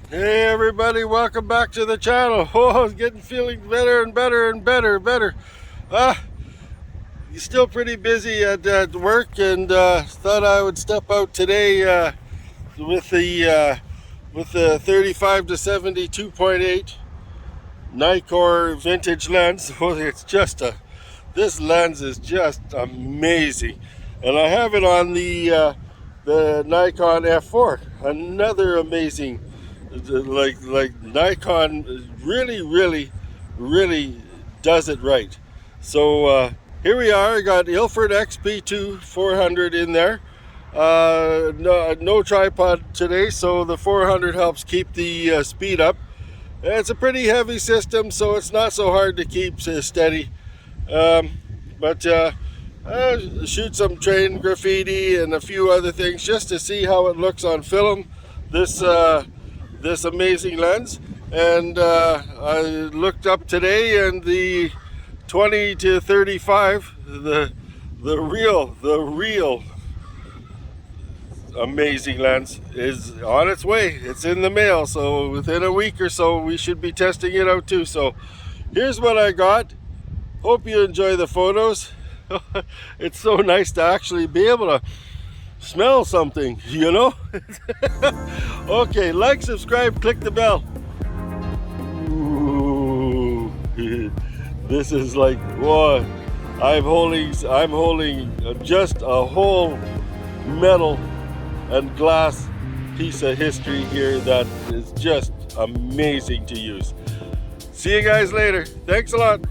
Hey everybody, welcome back to the channel. Oh, it's feeling better and better and better. You're still pretty busy at work, and thought I would step out today with the 35 to 70 2.8 Nikon vintage lens. Oh, this lens is just amazing, and I have it on the Nikon F4, another amazing. Like Nikon really does it right. So here we are. I got Ilford XP2 400 in there. No tripod today, so the 400 helps keep the speed up. It's a pretty heavy system, so it's not so hard to keep steady. But shoot some train graffiti and a few other things just to see how it looks on film. This amazing lens, and I looked up today, and the 20 to 35, the real amazing lens is on its way. It's in the mail, so within a week or so we should be testing it out too. So here's what I got. Hope you enjoy the photos. It's so nice to actually be able to smell something, you know. Okay, like, subscribe, click the bell. Ooh. This is like, whoa, I'm holding just a whole metal and glass piece of history here that is just amazing to use. See you guys later. Thanks a lot.